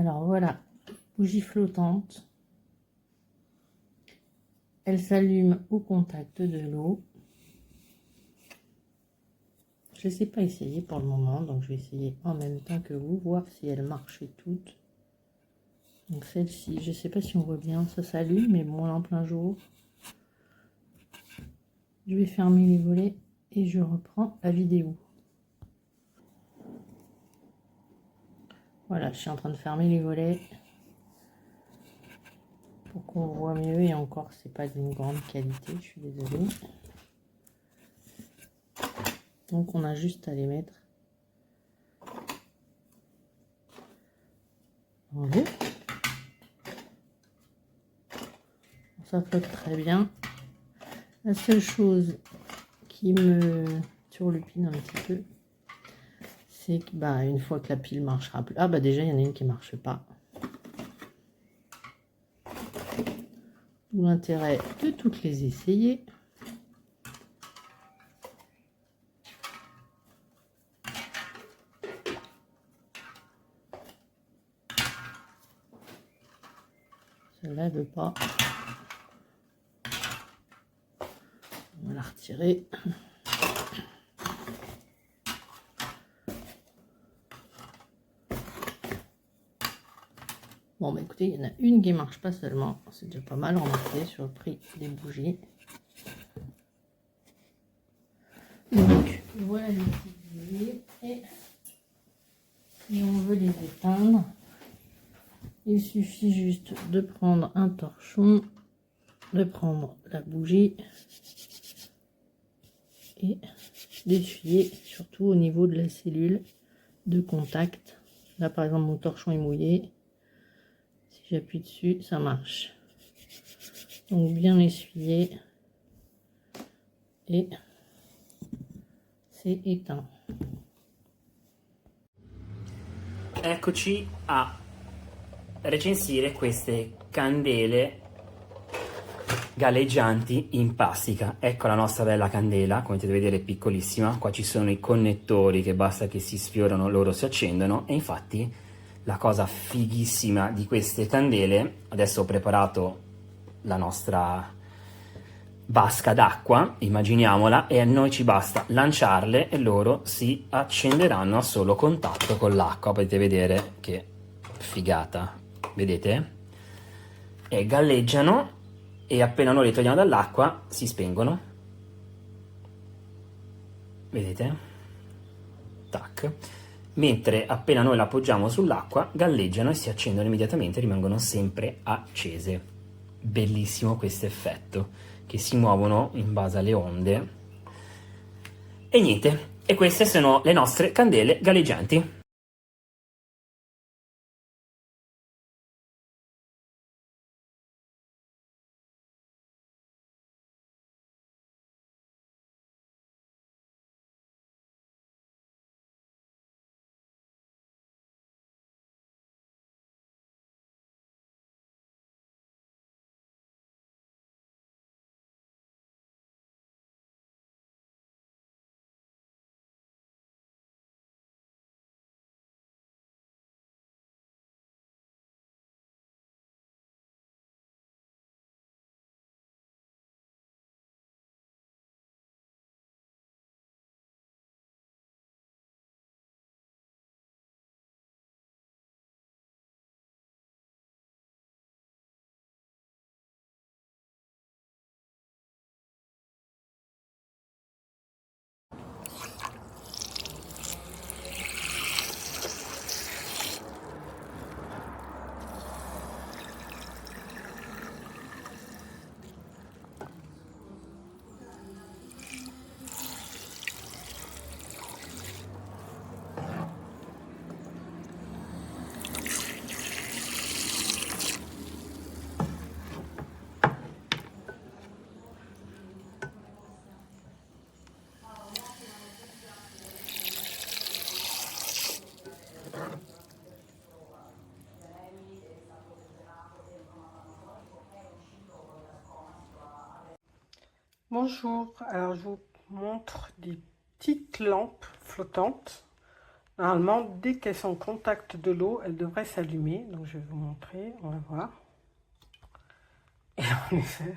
Alors voilà, bougie flottante. Elle s'allume au contact de l'eau. Je ne les ai pas essayées pour le moment, donc je vais essayer en même temps que vous, voir si elles marchent toutes. Donc celle-ci, je ne sais pas si on voit bien, ça s'allume, mais bon, là en plein jour. Je vais fermer les volets et je reprends la vidéo. Voilà, je suis en train de fermer les volets pour qu'on voit mieux, et encore c'est pas d'une grande qualité, je suis désolée. Donc on a juste à les mettre en haut. Ça flotte très bien. La seule chose qui me turlupine un petit peu, c'est que une fois que la pile marchera plus. Ah déjà il y en a une qui marche pas. D'où l'intérêt de toutes les essayer. Celle-là ne veut pas. On va la retirer. Bon écoutez, il y en a une qui marche pas seulement. C'est déjà pas mal remarqué sur le prix des bougies. Donc voilà les petites bougies. Et si on veut les éteindre, il suffit juste de prendre un torchon, de prendre la bougie et d'essuyer surtout au niveau de la cellule de contact. Là par exemple mon torchon est mouillé, si j'appuie dessus ça marche. Donc bien essuyer et c'est éteint. Eccoci a recensire queste candele galleggianti in plastica. Ecco la nostra bella candela, come potete vedere è piccolissima. Qua ci sono i connettori che basta che si sfiorano, loro si accendono. E infatti la cosa fighissima di queste candele, adesso ho preparato la nostra vasca d'acqua, immaginiamola, e a noi ci basta lanciarle e loro si accenderanno a solo contatto con l'acqua. Potete vedere che figata, vedete? E galleggiano e appena noi le togliamo dall'acqua si spengono, vedete? Tac. Mentre appena noi la appoggiamo sull'acqua galleggiano e si accendono immediatamente, rimangono sempre accese. Bellissimo questo effetto, che si muovono in base alle onde. E niente, e queste sono le nostre candele galleggianti. Bonjour, alors je vous montre des petites lampes flottantes. Normalement, dès qu'elles sont en contact de l'eau, elles devraient s'allumer. Donc je vais vous montrer, on va voir. Et en effet,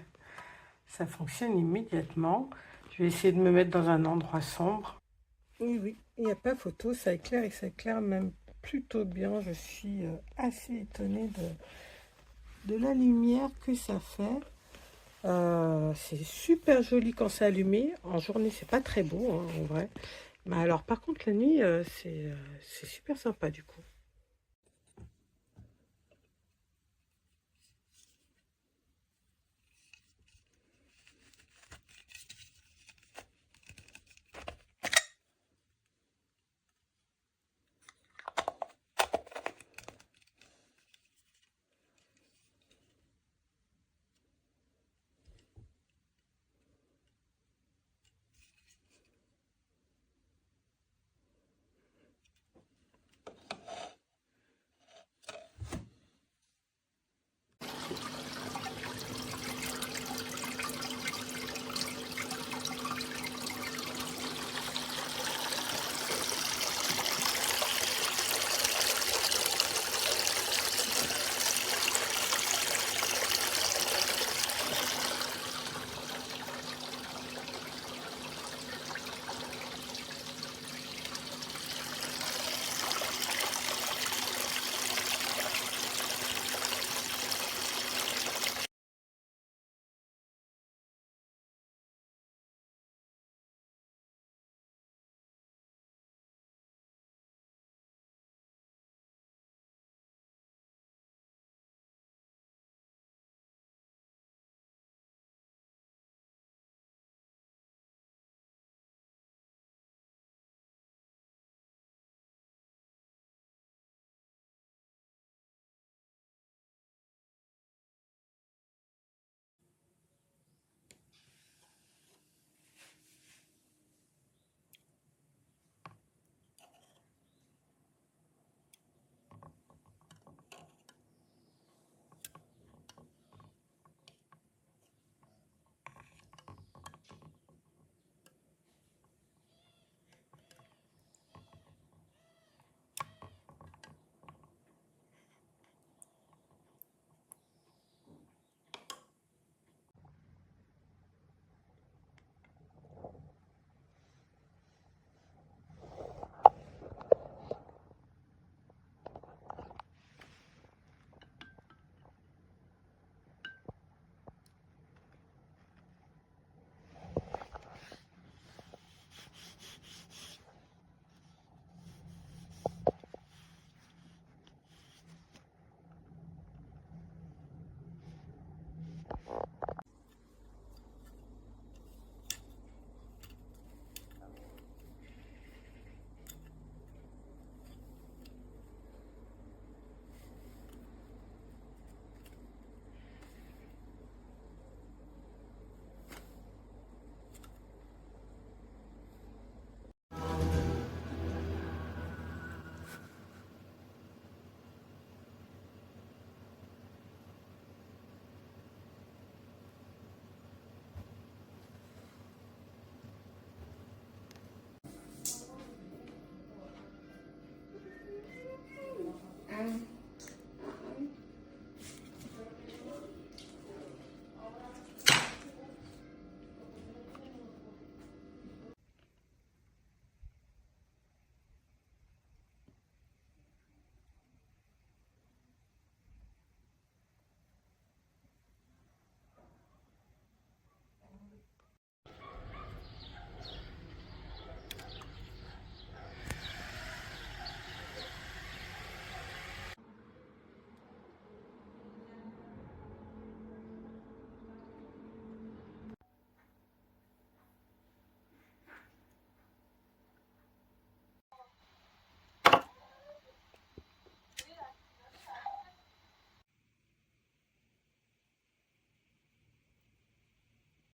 ça fonctionne immédiatement. Je vais essayer de me mettre dans un endroit sombre. Oui, oui, il n'y a pas photo, ça éclaire et ça éclaire même plutôt bien. Je suis assez étonnée de la lumière que ça fait. C'est super joli quand c'est allumé. En journée, c'est pas très beau, hein, en vrai. Mais alors, par contre, la nuit, c'est super sympa du coup.